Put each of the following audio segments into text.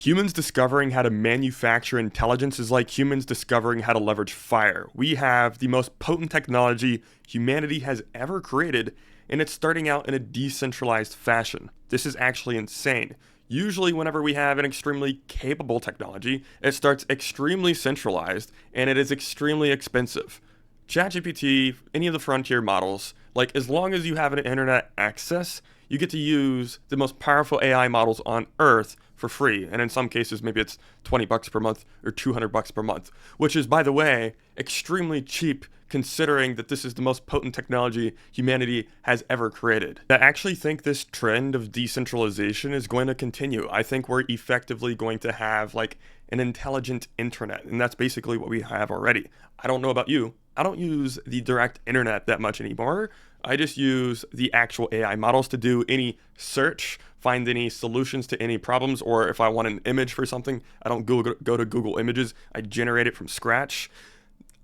Humans discovering how to manufacture intelligence is like humans discovering how to leverage fire. We have the most potent technology humanity has ever created, and it's starting out in a decentralized fashion. This is actually insane. Usually, whenever we have an extremely capable technology, it starts extremely centralized and it is extremely expensive. ChatGPT, any of the frontier models, like as long as you have an internet access, you get to use the most powerful AI models on Earth for free. And in some cases, maybe it's $20 per month or $200 per month, which is, by the way, extremely cheap considering that this is the most potent technology humanity has ever created. I actually think this trend of decentralization is going to continue. I think we're effectively going to have like an intelligent internet, and that's basically what we have already. I don't know about you. I don't use the direct internet that much anymore. I just use the actual AI models to do any search, find any solutions to any problems, or if I want an image for something, I don't go to Google Images, I generate it from scratch.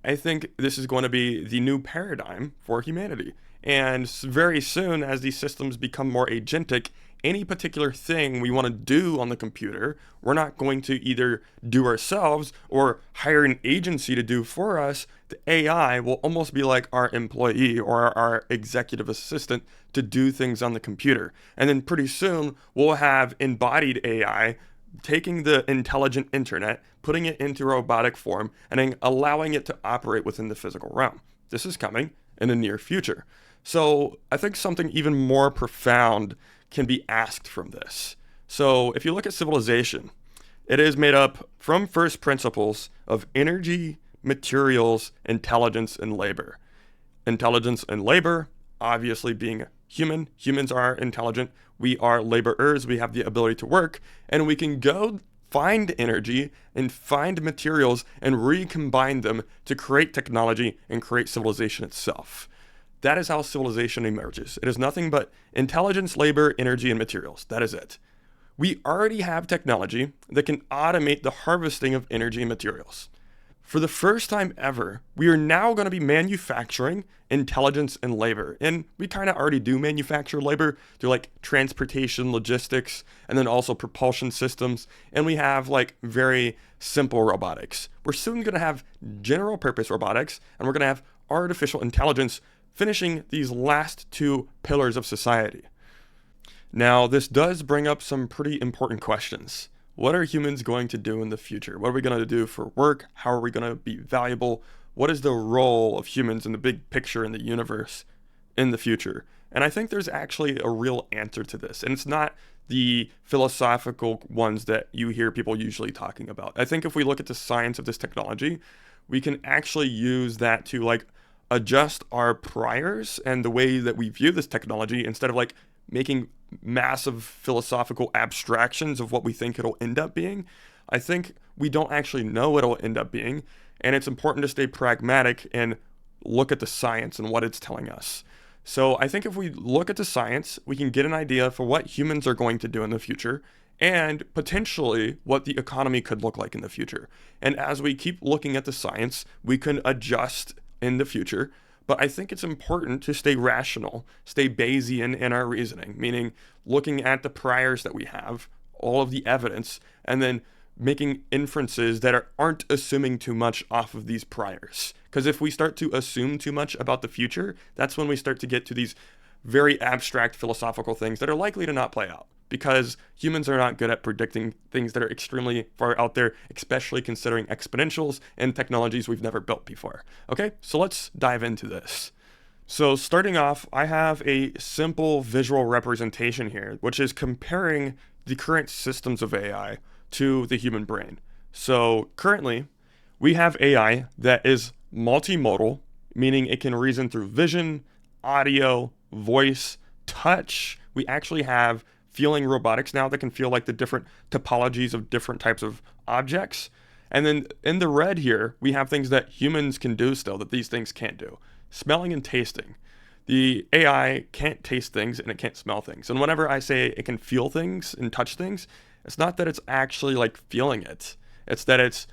I think this is going to be the new paradigm for humanity. And very soon, as these systems become more agentic, any particular thing we want to do on the computer, we're not going to either do ourselves or hire an agency to do for us. The AI will almost be like our employee or our executive assistant to do things on the computer. And then pretty soon, we'll have embodied AI taking the intelligent internet, putting it into robotic form, and then allowing it to operate within the physical realm. This is coming in the near future. So I think something even more profound can be asked from this. So if you look at civilization, it is made up from first principles of energy, materials, intelligence, and labor. Intelligence and labor, obviously being human. Humans are intelligent. We are laborers. We have the ability to work, and we can go find energy and find materials and recombine them to create technology and create civilization itself. That is how civilization emerges. It is nothing but intelligence, labor, energy, and materials. That is it. We already have technology that can automate the harvesting of energy and materials. For the first time ever, we are now going to be manufacturing intelligence and labor. And we kind of already do manufacture labor through like transportation, logistics, and then also propulsion systems. And we have like very simple robotics. We're soon going to have general purpose robotics, and we're going to have artificial intelligence finishing these last two pillars of society. Now, this does bring up some pretty important questions. What are humans going to do in the future? What are we going to do for work? How are we going to be valuable? What is the role of humans in the big picture in the universe in the future? And I think there's actually a real answer to this. And it's not the philosophical ones that you hear people usually talking about. I think if we look at the science of this technology, we can actually use that to like adjust our priors and the way that we view this technology instead of like making massive philosophical abstractions of what we think it'll end up being. I think we don't actually know what it'll end up being, and it's important to stay pragmatic and look at the science and what it's telling us. So I think if we look at the science, we can get an idea for what humans are going to do in the future and potentially what the economy could look like in the future. And as we keep looking at the science, we can adjust in the future. But I think it's important to stay rational, stay Bayesian in our reasoning, meaning looking at the priors that we have, all of the evidence, and then making inferences that aren't assuming too much off of these priors. Because if we start to assume too much about the future, that's when we start to get to these very abstract philosophical things that are likely to not play out. Because humans are not good at predicting things that are extremely far out there, especially considering exponentials and technologies we've never built before. Okay, so let's dive into this. So starting off, I have a simple visual representation here, which is comparing the current systems of AI to the human brain. So currently, we have AI that is multimodal, meaning it can reason through vision, audio, voice, touch. We actually have feeling robotics now that can feel like the different topologies of different types of objects. And then in the red here, we have things that humans can do still that these things can't do. Smelling and tasting. The AI can't taste things and it can't smell things. And whenever I say it can feel things and touch things, it's not that it's actually like feeling it. It's that it's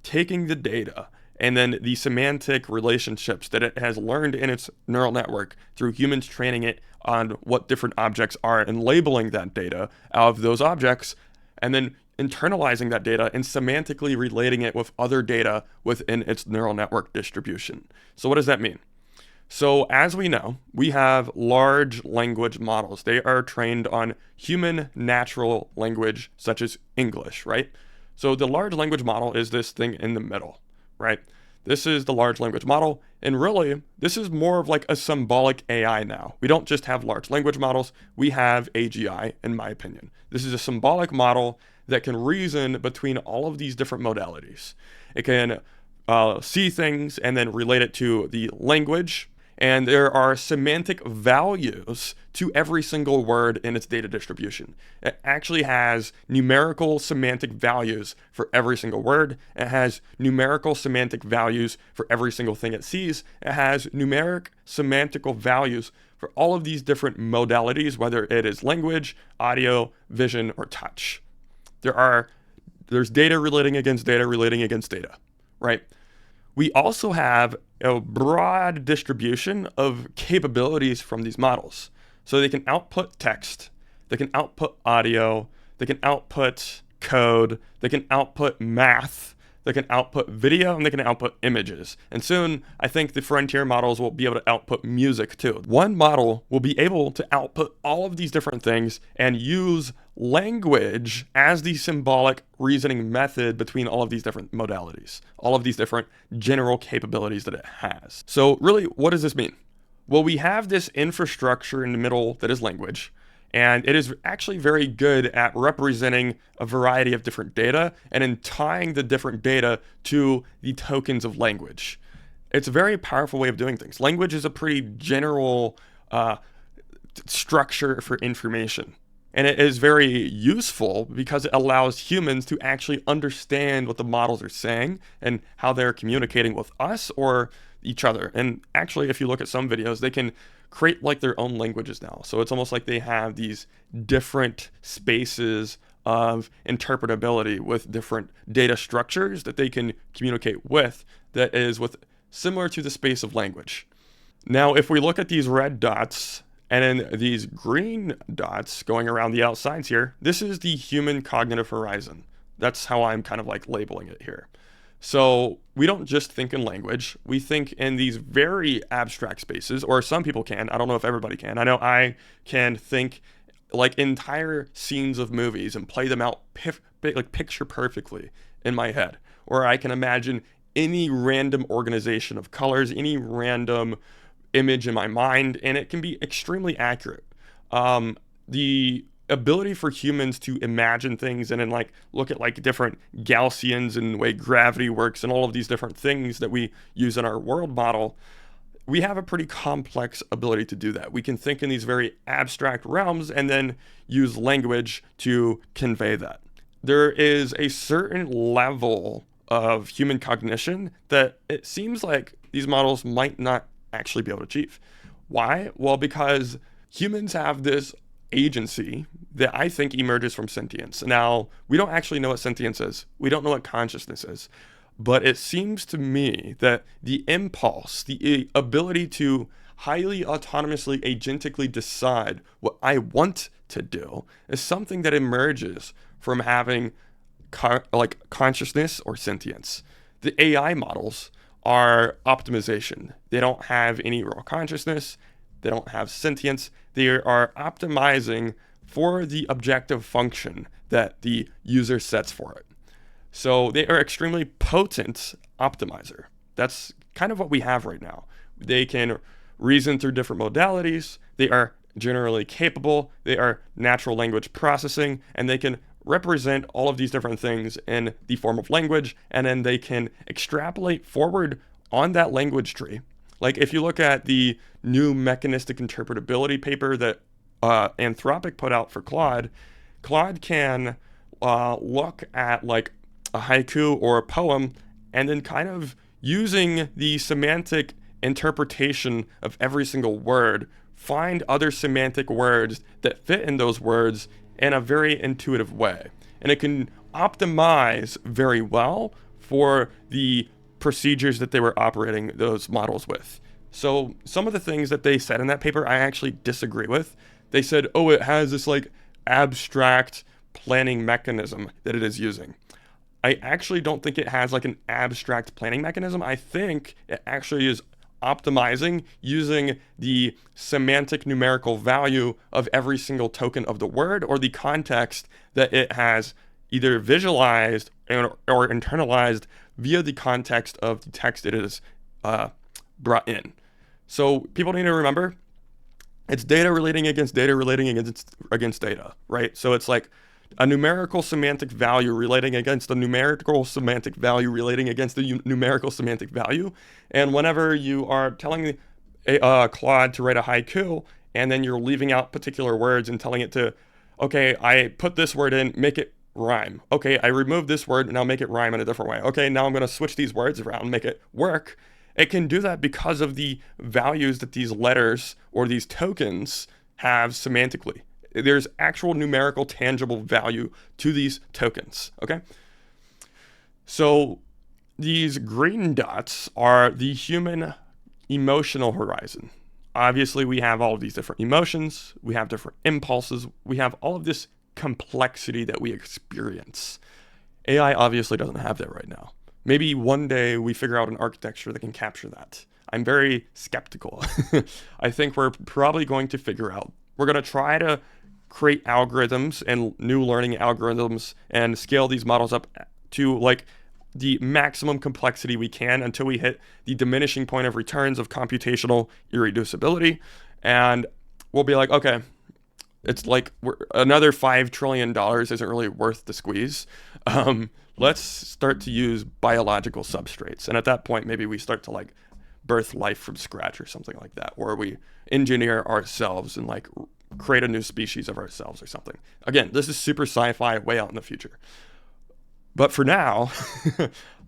taking the data and then the semantic relationships that it has learned in its neural network through humans training it on what different objects are and labeling that data of those objects, and then internalizing that data and semantically relating it with other data within its neural network distribution. So what does that mean? So as we know, we have large language models. They are trained on human natural language, such as English, right? So the large language model is this thing in the middle, right? This is the large language model. And really, this is more of like a symbolic AI now. We don't just have large language models. We have AGI, in my opinion. This is a symbolic model that can reason between all of these different modalities. It can see things and then relate it to the language. And there are semantic values to every single word in its data distribution. It actually has numerical semantic values for every single word. It has numerical semantic values for every single thing it sees. It has numeric semantical values for all of these different modalities, whether it is language, audio, vision, or touch. There's data relating against data, right? We also have a broad distribution of capabilities from these models. So they can output text, they can output audio, they can output code, they can output math, they can output video, and they can output images. And soon, I think the frontier models will be able to output music too. One model will be able to output all of these different things and use language as the symbolic reasoning method between all of these different modalities, all of these different general capabilities that it has. So really, what does this mean? Well, we have this infrastructure in the middle that is language, and it is actually very good at representing a variety of different data and in tying the different data to the tokens of language. It's a very powerful way of doing things. Language is a pretty general structure for information. And it is very useful because it allows humans to actually understand what the models are saying and how they're communicating with us or each other. And actually, if you look at some videos, they can create like their own languages now. So it's almost like they have these different spaces of interpretability with different data structures that they can communicate with that is with similar to the space of language. Now, if we look at these red dots and then these green dots going around the outsides here, this is the human cognitive horizon. That's how I'm kind of like labeling it here. So we don't just think in language, we think in these very abstract spaces, or some people can. I don't know if everybody can. I know I can think like entire scenes of movies and play them out like picture perfectly in my head. Or I can imagine any random organization of colors, any random image in my mind, and it can be extremely accurate. The ability for humans to imagine things and then like look at like different Gaussians and the way gravity works and all of these different things that we use in our world model, we have a pretty complex ability to do that. We can think in these very abstract realms and then use language to convey that. There is a certain level of human cognition that it seems like these models might not actually be able to achieve. Why? Well, because humans have this agency that I think emerges from sentience. Now, we don't actually know what sentience is. We don't know what consciousness is. But it seems to me that the impulse, the ability to highly autonomously, agentically decide what I want to do is something that emerges from having consciousness or sentience. The AI models are optimization. They don't have any real consciousness. They don't have sentience. They are optimizing for the objective function that the user sets for it. So they are extremely potent optimizer. That's kind of what we have right now. They can reason through different modalities. They are generally capable. They are natural language processing, and they can represent all of these different things in the form of language, and then they can extrapolate forward on that language tree. Like if you look at the new mechanistic interpretability paper that Anthropic put out for Claude, Claude can look at like a haiku or a poem and then kind of using the semantic interpretation of every single word, find other semantic words that fit in those words in a very intuitive way. And it can optimize very well for the procedures that they were operating those models with. So some of the things that they said in that paper, I actually disagree with. They said, oh, it has this like abstract planning mechanism that it is using. I actually don't think it has like an abstract planning mechanism. I think it actually is optimizing using the semantic numerical value of every single token of the word or the context that it has either visualized or internalized via the context of the text it is brought in. So people need to remember it's data relating against data relating against data, right? So it's like a numerical semantic value relating against a numerical semantic value relating against the numerical semantic value. And whenever you are telling Claude to write a haiku, and then you're leaving out particular words and telling it to, okay, I put this word in, make it rhyme. Okay, I remove this word and I'll make it rhyme in a different way. Okay, now I'm going to switch these words around, make it work. It can do that because of the values that these letters or these tokens have semantically. There's actual numerical tangible value to these tokens, okay? So these green dots are the human emotional horizon. Obviously, we have all of these different emotions, we have different impulses, we have all of this complexity that we experience. AI obviously doesn't have that right now. Maybe one day we figure out an architecture that can capture that. I'm very skeptical. I think we're probably going to figure out. We're going to try to create algorithms and new learning algorithms and scale these models up to like the maximum complexity we can until we hit the diminishing point of returns of computational irreducibility. And we'll be like, okay, it's like another $5 trillion isn't really worth the squeeze. Let's start to use biological substrates. And at that point, maybe we start to like birth life from scratch or something like that, or we engineer ourselves and like create a new species of ourselves or something. Again, this is super sci-fi, way out in the future. But for now,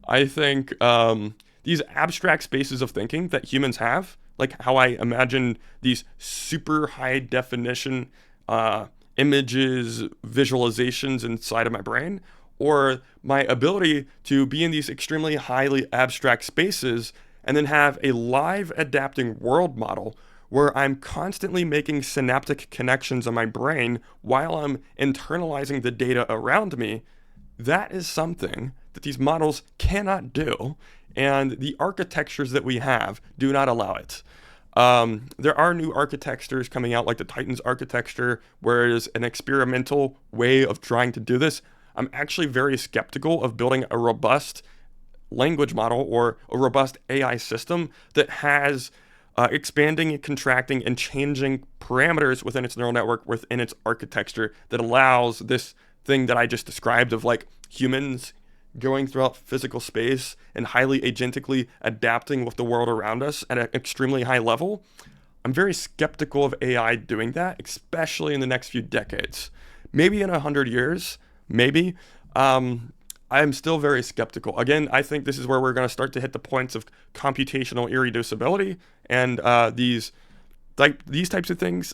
I think these abstract spaces of thinking that humans have, like how I imagine these super high definition images, visualizations inside of my brain, or my ability to be in these extremely highly abstract spaces and then have a live adapting world model where I'm constantly making synaptic connections in my brain while I'm internalizing the data around me. That is something that these models cannot do, and the architectures that we have do not allow it. There are new architectures coming out, like the Titans architecture, where it is an experimental way of trying to do this. I'm actually very skeptical of building a robust language model or a robust AI system that has expanding, contracting, and changing parameters within its neural network, within its architecture, that allows this thing that I just described of like humans going throughout physical space and highly agentically adapting with the world around us at an extremely high level. I'm very skeptical of AI doing that, especially in the next few decades. Maybe in 100 years, maybe. I'm still very skeptical. Again, I think this is where we're going to start to hit the points of computational irreducibility, and these types of things,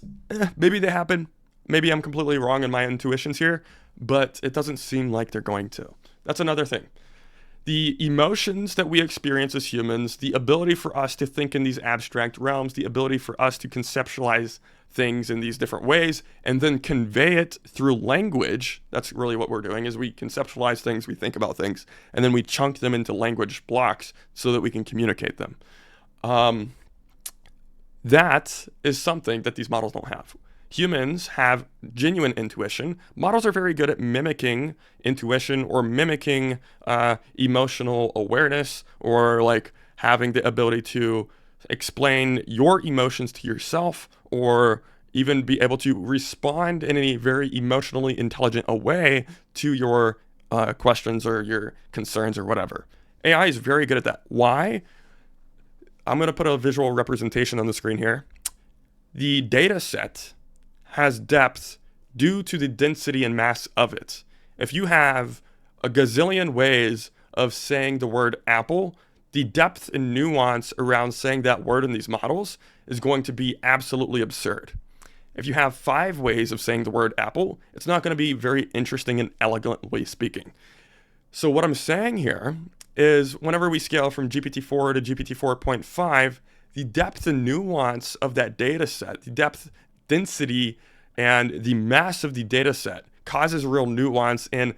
maybe they happen. Maybe I'm completely wrong in my intuitions here, but it doesn't seem like they're going to. That's another thing. The emotions that we experience as humans, the ability for us to think in these abstract realms, the ability for us to conceptualize things in these different ways and then convey it through language. That's really what we're doing, is we conceptualize things, we think about things, and then we chunk them into language blocks so that we can communicate them. That is something that these models don't have. Humans have genuine intuition. Models are very good at mimicking intuition or mimicking emotional awareness, or like having the ability to explain your emotions to yourself, or even be able to respond in a very emotionally intelligent a way to your questions or your concerns or whatever. AI is very good at that. Why? I'm going to put a visual representation on the screen here. The data set has depth due to the density and mass of it. If you have a gazillion ways of saying the word apple, the depth and nuance around saying that word in these models is going to be absolutely absurd. If you have 5 ways of saying the word apple, it's not going to be very interesting and elegantly speaking. So what I'm saying here is whenever we scale from GPT-4 to GPT-4.5, the depth and nuance of that data set, the depth, density, and the mass of the data set causes real nuance and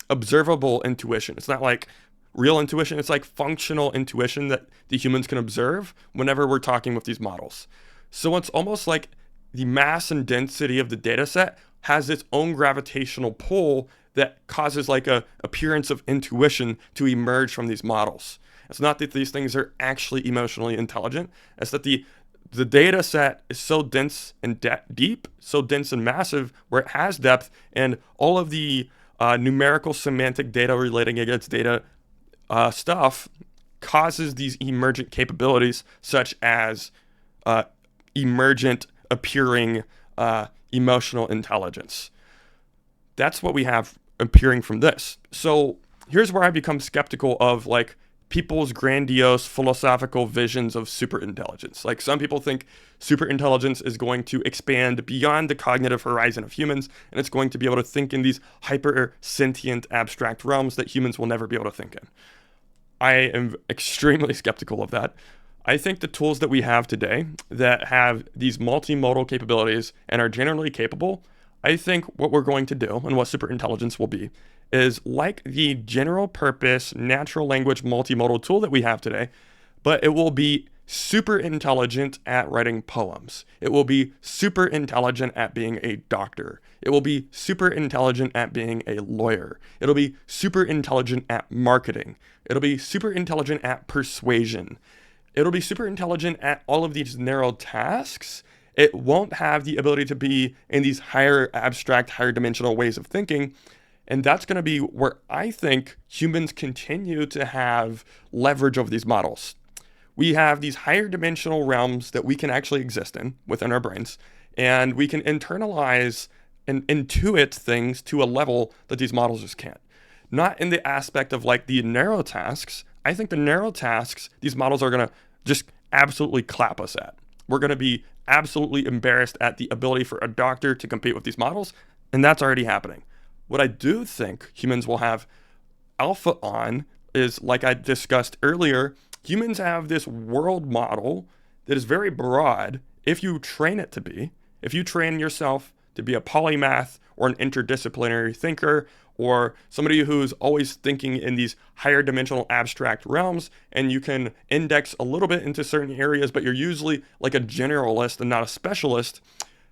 observable intuition. It's not like real intuition, it's like functional intuition that the humans can observe whenever we're talking with these models. So it's almost like the mass and density of the data set has its own gravitational pull that causes like a appearance of intuition to emerge from these models. It's not that these things are actually emotionally intelligent. It's that the data set is so dense and deep, so dense and massive, where it has depth, and all of the numerical semantic data relating against data stuff causes these emergent capabilities, such as emergent appearing emotional intelligence. That's what we have appearing from this. So here's where I become skeptical of like people's grandiose philosophical visions of superintelligence. Like some people think superintelligence is going to expand beyond the cognitive horizon of humans, and it's going to be able to think in these hyper sentient abstract realms that humans will never be able to think in. I am extremely skeptical of that. I think the tools that we have today that have these multimodal capabilities and are generally capable, I think what we're going to do and what superintelligence will be is like the general purpose natural language multimodal tool that we have today, but it will be super intelligent at writing poems. It will be super intelligent at being a doctor. It will be super intelligent at being a lawyer. It'll be super intelligent at marketing. It'll be super intelligent at persuasion. It'll be super intelligent at all of these narrow tasks. It won't have the ability to be in these higher abstract, higher dimensional ways of thinking. And that's going to be where I think humans continue to have leverage over these models. We have these higher dimensional realms that we can actually exist in within our brains, and we can internalize and intuit things to a level that these models just can't. Not in the aspect of like the narrow tasks. I think the narrow tasks, these models are going to just absolutely clap us at. We're going to be absolutely embarrassed at the ability for a doctor to compete with these models, and that's already happening. What I do think humans will have alpha on is, like I discussed earlier, humans have this world model that is very broad if you train it to be. If you train yourself to be a polymath or an interdisciplinary thinker or somebody who's always thinking in these higher dimensional abstract realms, and you can index a little bit into certain areas, but you're usually like a generalist and not a specialist,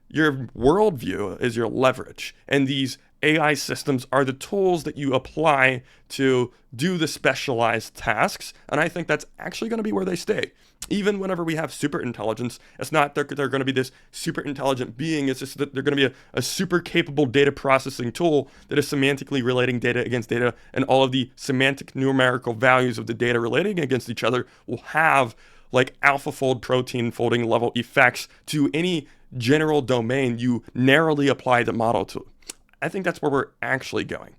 your worldview is your leverage. And these AI systems are the tools that you apply to do the specialized tasks. And I think that's actually going to be where they stay. Even whenever we have super intelligence, it's not that they're going to be this super intelligent being. It's just that they're going to be a super capable data processing tool that is semantically relating data against data. And all of the semantic numerical values of the data relating against each other will have like AlphaFold protein folding level effects to any general domain you narrowly apply the model to. I think that's where we're actually going.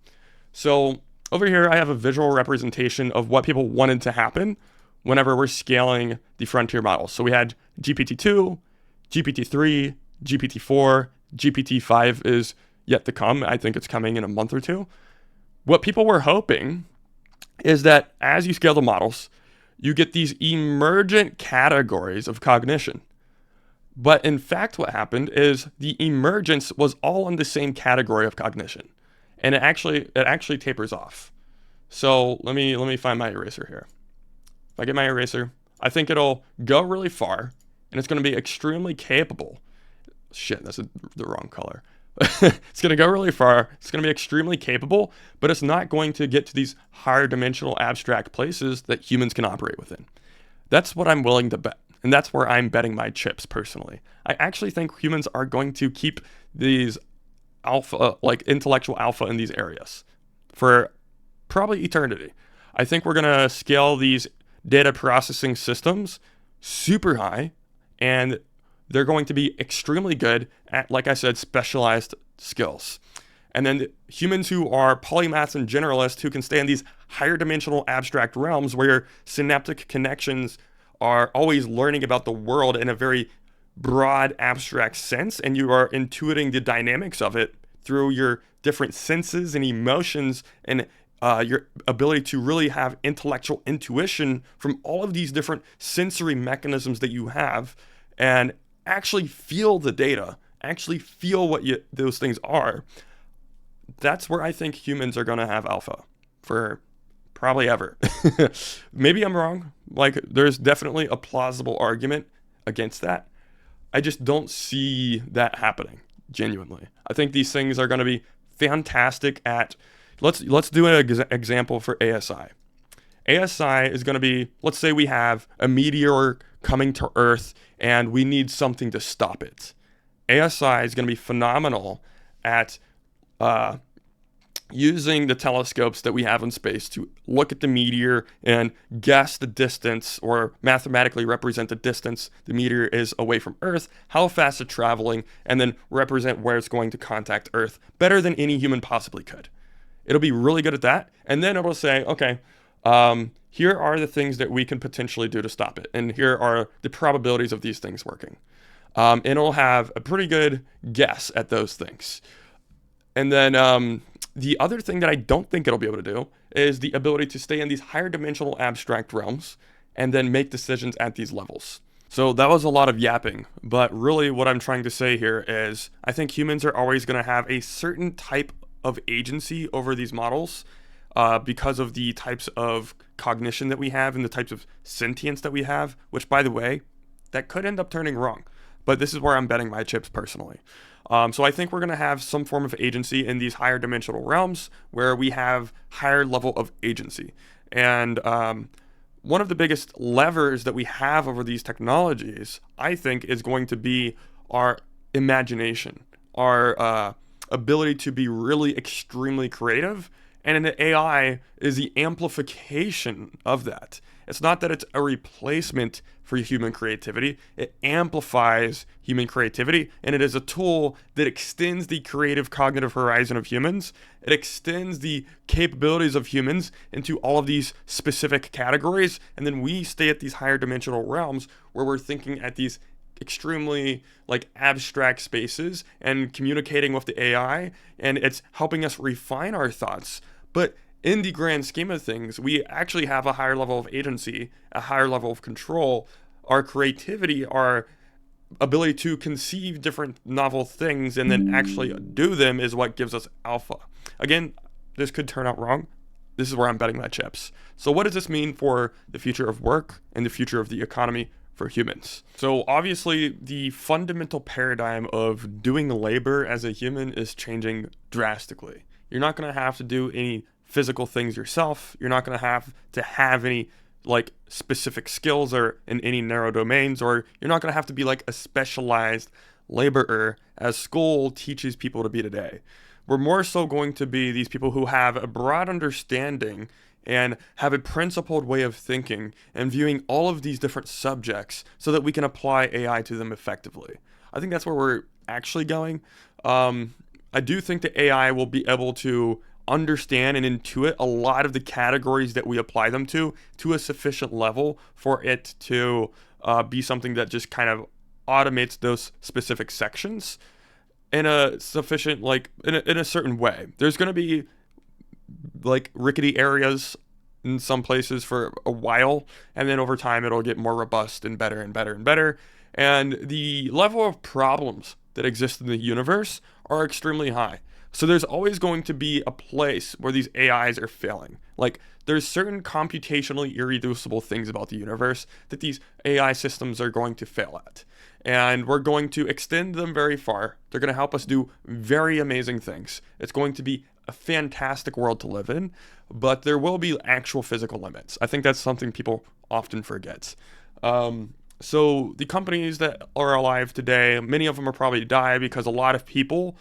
So over here, I have a visual representation of what people wanted to happen whenever we're scaling the frontier models. So we had GPT-2, GPT-3, GPT-4, GPT-5 is yet to come. I think it's coming in a month or two. What people were hoping is that as you scale the models, you get these emergent categories of cognition. But in fact, what happened is the emergence was all in the same category of cognition, and it actually tapers off. So let me find my eraser here. If I get my eraser, I think it'll go really far, and it's going to be extremely capable. Shit, that's the wrong color. It's going to go really far. It's going to be extremely capable, but it's not going to get to these higher dimensional abstract places that humans can operate within. That's what I'm willing to bet. And that's where I'm betting my chips personally. I actually think humans are going to keep these alpha, like intellectual alpha in these areas for probably eternity. I think we're going to scale these data processing systems super high, and they're going to be extremely good at, like I said, specialized skills. And then humans who are polymaths and generalists who can stay in these higher dimensional abstract realms where your synaptic connections are always learning about the world in a very broad abstract sense, and you are intuiting the dynamics of it through your different senses and emotions and your ability to really have intellectual intuition from all of these different sensory mechanisms that you have and actually feel the data actually feel what those things are, that's where I think humans are going to have alpha for probably ever. Maybe I'm wrong. Like, there's definitely a plausible argument against that. I just don't see that happening, genuinely. I think these things are going to be fantastic at, let's do an example for ASI. ASI is going to be, let's say we have a meteor coming to Earth and we need something to stop it. ASI is going to be phenomenal at using the telescopes that we have in space to look at the meteor and guess the distance, or mathematically represent the distance the meteor is away from Earth, how fast it's traveling, and then represent where it's going to contact Earth better than any human possibly could. It'll be really good at that. And then it'll say, okay, here are the things that we can potentially do to stop it. And here are the probabilities of these things working. And it'll have a pretty good guess at those things. And then the other thing that I don't think it'll be able to do is the ability to stay in these higher dimensional abstract realms and then make decisions at these levels. So that was a lot of yapping, but really what I'm trying to say here is I think humans are always going to have a certain type of agency over these models because of the types of cognition that we have and the types of sentience that we have, which, by the way, that could end up turning wrong. But this is where I'm betting my chips personally. So I think we're going to have some form of agency in these higher dimensional realms where we have higher level of agency. And one of the biggest levers that we have over these technologies, I think, is going to be our imagination, our ability to be really extremely creative. And in the AI is the amplification of that. It's not that it's a replacement for human creativity. It amplifies human creativity, and it is a tool that extends the creative cognitive horizon of humans. It extends the capabilities of humans into all of these specific categories, and then we stay at these higher dimensional realms where we're thinking at these extremely abstract spaces and communicating with the AI, and it's helping us refine our thoughts. But in the grand scheme of things, we actually have a higher level of agency, a higher level of control. Our creativity, our ability to conceive different novel things and then actually do them is what gives us alpha. Again, this could turn out wrong. This is where I'm betting my chips. So what does this mean for the future of work and the future of the economy for humans? So obviously, the fundamental paradigm of doing labor as a human is changing drastically. You're not going to have to do any physical things yourself. You're not going to have any specific skills or in any narrow domains, or you're not going to have to be like a specialized laborer as school teaches people to be today. We're more so going to be these people who have a broad understanding and have a principled way of thinking and viewing all of these different subjects so that we can apply AI to them effectively. I think that's where we're actually going. I do think that AI will be able to understand and intuit a lot of the categories that we apply them to a sufficient level for it to be something that just kind of automates those specific sections in a sufficient, in a certain way. There's going to be rickety areas in some places for a while, and then over time it'll get more robust and better and better and better. And the level of problems that exist in the universe are extremely high. So there's always going to be a place where these AIs are failing. There's certain computationally irreducible things about the universe that these AI systems are going to fail at. And we're going to extend them very far. They're going to help us do very amazing things. It's going to be a fantastic world to live in, but there will be actual physical limits. I think that's something people often forget. So the companies that are alive today, many of them will probably die because a lot of people,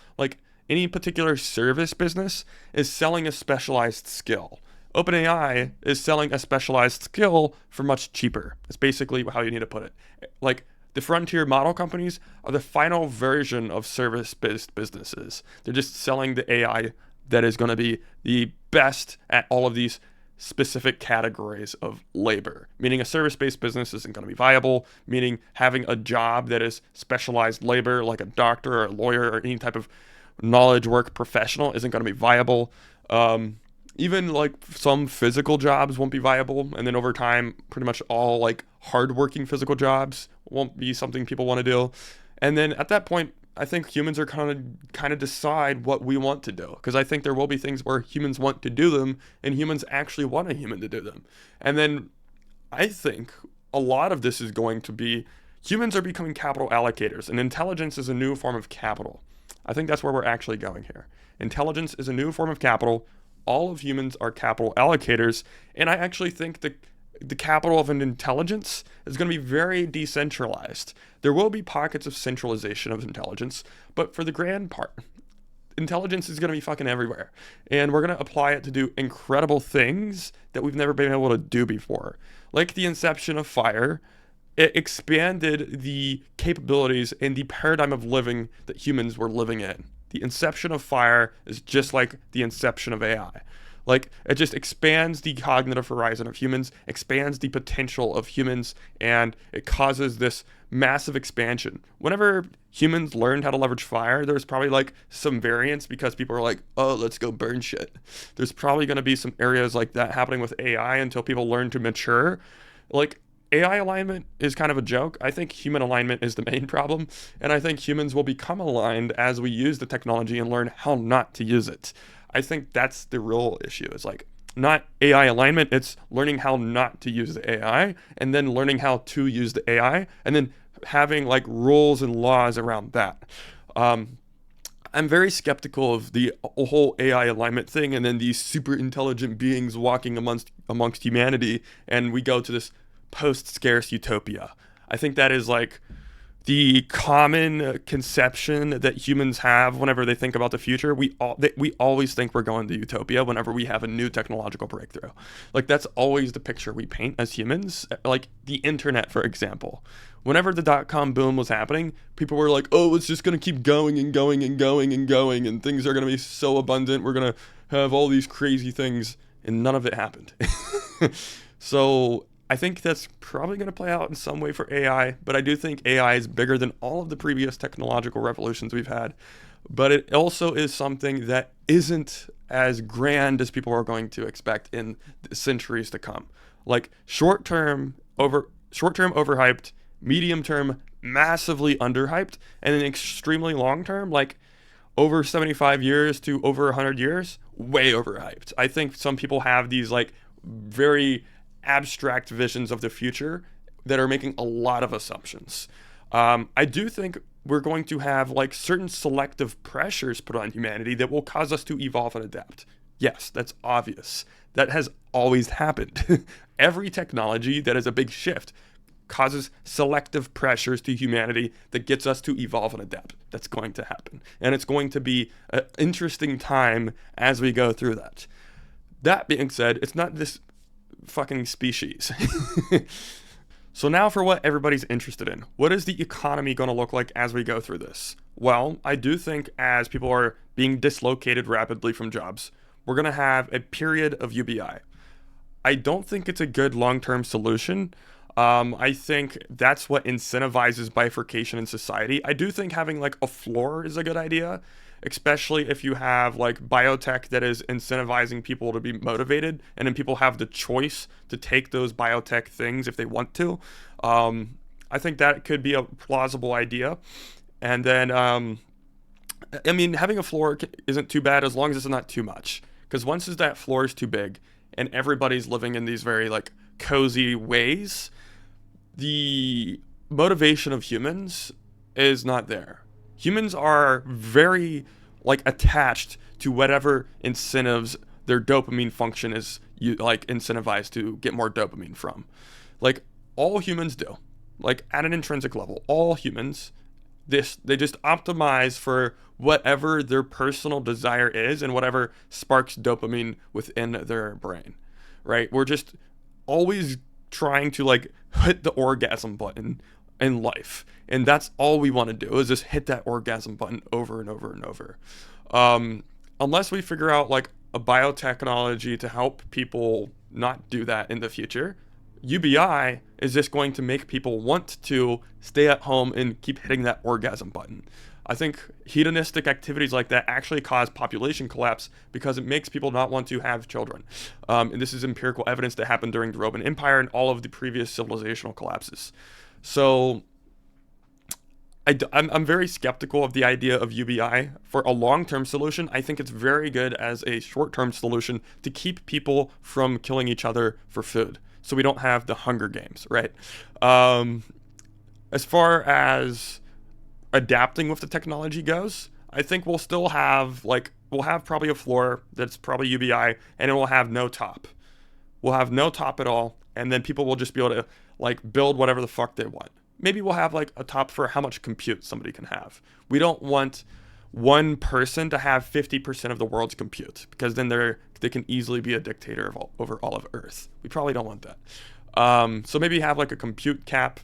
any particular service business, is selling a specialized skill. OpenAI is selling a specialized skill for much cheaper. That's basically how you need to put it. The frontier model companies are the final version of service-based businesses. They're just selling the AI that is going to be the best at all of these specific categories of labor, meaning a service-based business isn't going to be viable, meaning having a job that is specialized labor, like a doctor or a lawyer or any type of knowledge work professional, isn't going to be viable. Even some physical jobs won't be viable, and then over time pretty much all hardworking physical jobs won't be something people want to do. And then at that point, I think humans are kind of decide what we want to do, because I think there will be things where humans want to do them and humans actually want a human to do them. And then I think a lot of this is going to be humans are becoming capital allocators, and intelligence is a new form of capital. I think that's where we're actually going here. Intelligence is a new form of capital. All of humans are capital allocators, and I actually think the capital of an intelligence is going to be very decentralized. There will be pockets of centralization of intelligence, but for the grand part, intelligence is going to be fucking everywhere. And we're going to apply it to do incredible things that we've never been able to do before. Like the inception of fire, it expanded the capabilities and the paradigm of living that humans were living in. The inception of fire is just like the inception of AI. Like, it just expands the cognitive horizon of humans, expands the potential of humans, and it causes this massive expansion. Whenever humans learned how to leverage fire, there's probably like some variance because people are like, oh, let's go burn shit. There's probably going to be some areas like that happening with AI until people learn to mature. Like, AI alignment is kind of a joke. I think human alignment is the main problem, and I think humans will become aligned as we use the technology and learn how not to use it. I think that's the real issue. It's like not AI alignment, it's learning how not to use the AI and then learning how to use the AI and then having like rules and laws around that. I'm very skeptical of the whole AI alignment thing and then these super intelligent beings walking amongst humanity and we go to this post-scarce utopia. I think that is like the common conception that humans have whenever they think about the future. We always think we're going to utopia whenever we have a new technological breakthrough. Like, that's always the picture we paint as humans. Like the internet, for example. Whenever the dot-com boom was happening, people were like, oh, it's just going to keep going and going and going and going, and things are going to be so abundant. We're going to have all these crazy things, and none of it happened. So I think that's probably going to play out in some way for AI, but I do think AI is bigger than all of the previous technological revolutions we've had. But it also is something that isn't as grand as people are going to expect in the centuries to come. Like short-term overhyped, medium-term massively underhyped, and then extremely long-term, like over 75 years to over 100 years, way overhyped. I think some people have these like very abstract visions of the future that are making a lot of assumptions. I do think we're going to have like certain selective pressures put on humanity that will cause us to evolve and adapt. Yes, that's obvious. That has always happened. Every technology that is a big shift causes selective pressures to humanity that gets us to evolve and adapt. That's going to happen. And it's going to be an interesting time as we go through that. That being said, it's not this fucking species. So now for what everybody's interested in. What is the economy going to look like as we go through this? Well, I do think as people are being dislocated rapidly from jobs, we're going to have a period of UBI. I don't think it's a good long-term solution. I think that's what incentivizes bifurcation in society. I do think having like a floor is a good idea, especially if you have like biotech that is incentivizing people to be motivated, and then people have the choice to take those biotech things if they want to. I think that could be a plausible idea. And then, I mean, having a floor isn't too bad as long as it's not too much. Because once that floor is too big and everybody's living in these very like cozy ways, the motivation of humans is not there. Humans are very like attached to whatever incentives their dopamine function is like incentivized to get more dopamine from. Like all humans do, like at an intrinsic level, all humans, they just optimize for whatever their personal desire is and whatever sparks dopamine within their brain, right? We're just always trying to like hit the orgasm button in life, and that's all we want to do is just hit that orgasm button over and over and over. Unless we figure out like a biotechnology to help people not do that in the future, UBI is just going to make people want to stay at home and keep hitting that orgasm button. I think hedonistic activities like that actually cause population collapse because it makes people not want to have children. And this is empirical evidence that happened during the Roman Empire and all of the previous civilizational collapses. So I'm very skeptical of the idea of UBI for a long-term solution. I think it's very good as a short-term solution to keep people from killing each other for food, so we don't have the Hunger Games, right? Um, as far as adapting with the technology goes, I think we'll have probably a floor that's probably UBI, and it will have no top. We'll have no top at all, and then people will just be able to like build whatever the fuck they want. Maybe we'll have like a top for how much compute somebody can have. We don't want one person to have 50% of the world's compute, because then they can easily be a dictator over all of Earth. We probably don't want that. So maybe have like a compute cap,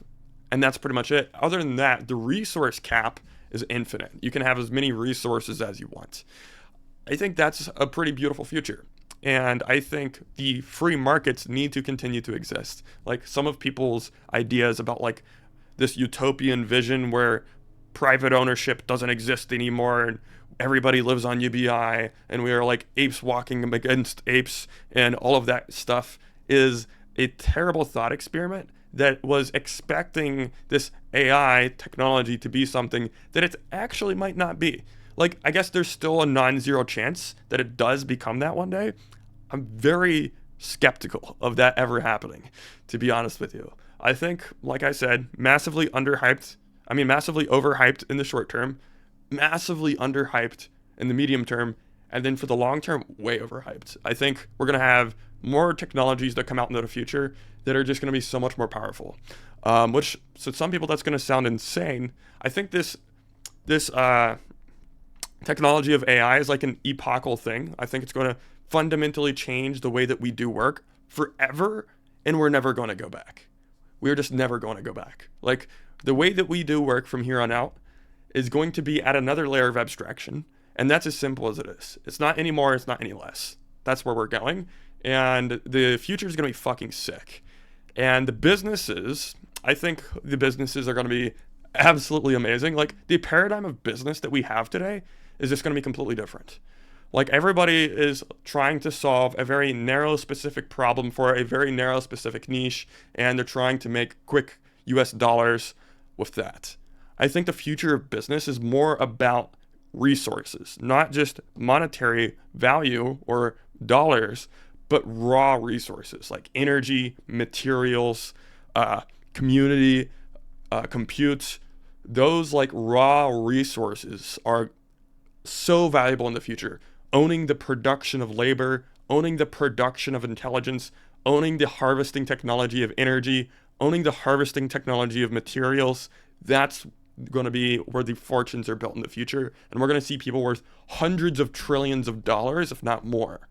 and that's pretty much it. Other than that, the resource cap is infinite. You can have as many resources as you want. I think that's a pretty beautiful future. And I think the free markets need to continue to exist. Like some of people's ideas about like this utopian vision where private ownership doesn't exist anymore and everybody lives on UBI and we are like apes walking against apes and all of that stuff is a terrible thought experiment that was expecting this AI technology to be something that it actually might not be. Like, I guess there's still a non-zero chance that it does become that one day. I'm very skeptical of that ever happening, to be honest with you. I think, like I said, massively overhyped in the short term, massively underhyped in the medium term, and then for the long term, way overhyped. I think we're going to have more technologies that come out into the future that are just going to be so much more powerful. Which, so some people that's going to sound insane. I think this technology of AI is like an epochal thing. I think it's going to fundamentally change the way that we do work forever, and we're never going to go back. We're just never going to go back. Like, the way that we do work from here on out is going to be at another layer of abstraction, and that's as simple as it is. It's not any more, it's not any less. That's where we're going, and the future is going to be fucking sick. And the businesses, I think the businesses are going to be absolutely amazing. Like, the paradigm of business that we have today is just going to be completely different. Like, everybody is trying to solve a very narrow specific problem for a very narrow specific niche, and they're trying to make quick US dollars with that. I think the future of business is more about resources, not just monetary value or dollars, but raw resources like energy, materials, community, compute. Those like raw resources are so valuable in the future. Owning the production of labor, owning the production of intelligence, owning the harvesting technology of energy, owning the harvesting technology of materials, that's going to be where the fortunes are built in the future. And we're going to see people worth hundreds of trillions of dollars, if not more,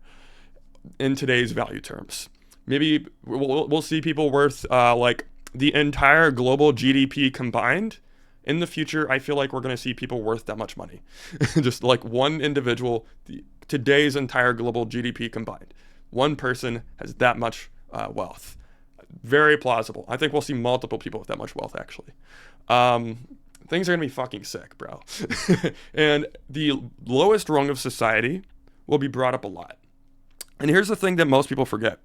in today's value terms. Maybe we'll see people worth like the entire global GDP combined. In the future, I feel like we're going to see people worth that much money. Just like one individual, today's entire global GDP combined. One person has that much wealth. Very plausible. I think we'll see multiple people with that much wealth, actually. Things are going to be fucking sick, bro. And the lowest rung of society will be brought up a lot. And here's the thing that most people forget.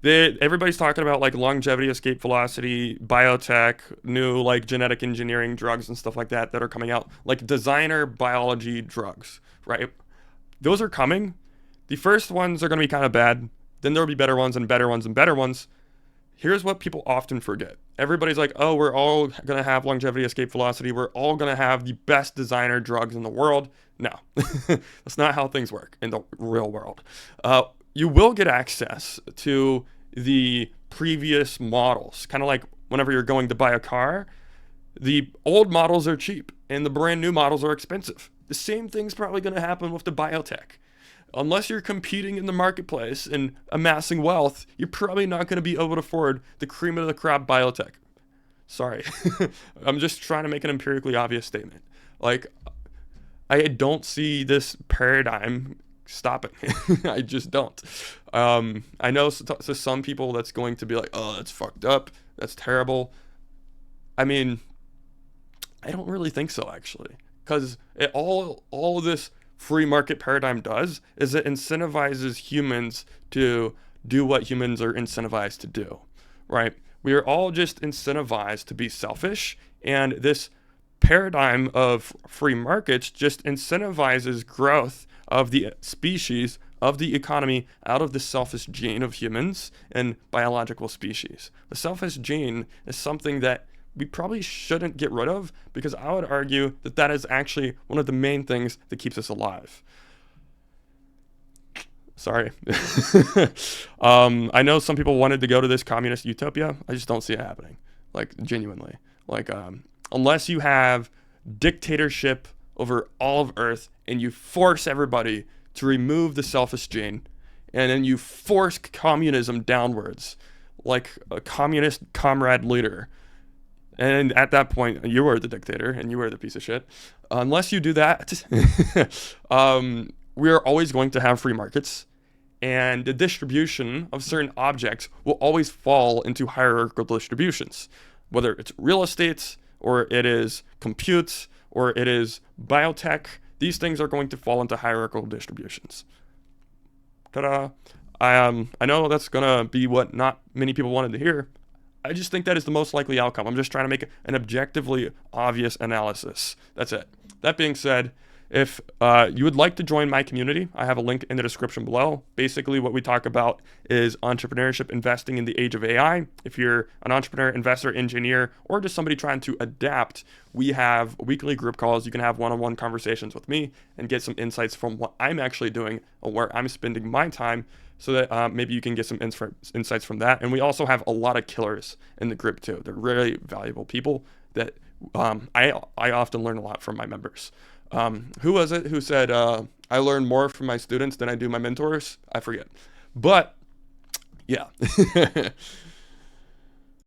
Everybody's talking about like longevity, escape velocity, biotech, new like genetic engineering drugs and stuff like that are coming out, like designer biology drugs, right? Those are coming. The first ones are going to be kind of bad. Then there'll be better ones and better ones and better ones. Here's what people often forget. Everybody's like, oh, we're all going to have longevity, escape velocity. We're all going to have the best designer drugs in the world. No, that's not how things work in the real world. You will get access to the previous models, kind of like whenever you're going to buy a car, the old models are cheap and the brand new models are expensive. The same thing's probably going to happen with the biotech. Unless you're competing in the marketplace and amassing wealth, you're probably not going to be able to afford the cream of the crop biotech. Sorry. I'm just trying to make an empirically obvious statement. Like, I don't see this paradigm stopping. I just don't. I know to some people that's going to be like, oh, that's fucked up. That's terrible. I mean, I don't really think so, actually. Because all of this free market paradigm does is it incentivizes humans to do what humans are incentivized to do, right? We are all just incentivized to be selfish, and this paradigm of free markets just incentivizes growth of the species, of the economy, out of the selfish gene of humans and biological species. The selfish gene is something that we probably shouldn't get rid of, because I would argue that that is actually one of the main things that keeps us alive. Sorry. I know some people wanted to go to this communist utopia. I just don't see it happening. Like, genuinely. Like, unless you have dictatorship over all of Earth and you force everybody to remove the selfish gene, and then you force communism downwards, like a communist comrade leader. And at that point, you were the dictator and you were the piece of shit. Unless you do that, we are always going to have free markets, and the distribution of certain objects will always fall into hierarchical distributions, whether it's real estate or it is compute or it is biotech. These things are going to fall into hierarchical distributions. Ta-da! I know that's gonna be what not many people wanted to hear. I just think that is the most likely outcome. I'm just trying to make an objectively obvious analysis. That's it. That being said, if you would like to join my community, I have a link in the description below. Basically, what we talk about is entrepreneurship, investing in the age of AI. If you're an entrepreneur, investor, engineer, or just somebody trying to adapt, we have weekly group calls. You can have one-on-one conversations with me and get some insights from what I'm actually doing and where I'm spending my time, so that maybe you can get some insights from that. And we also have a lot of killers in the group too. They're really valuable people that I often learn a lot from my members. Who was it who said, I learn more from my students than I do my mentors? I forget. But yeah.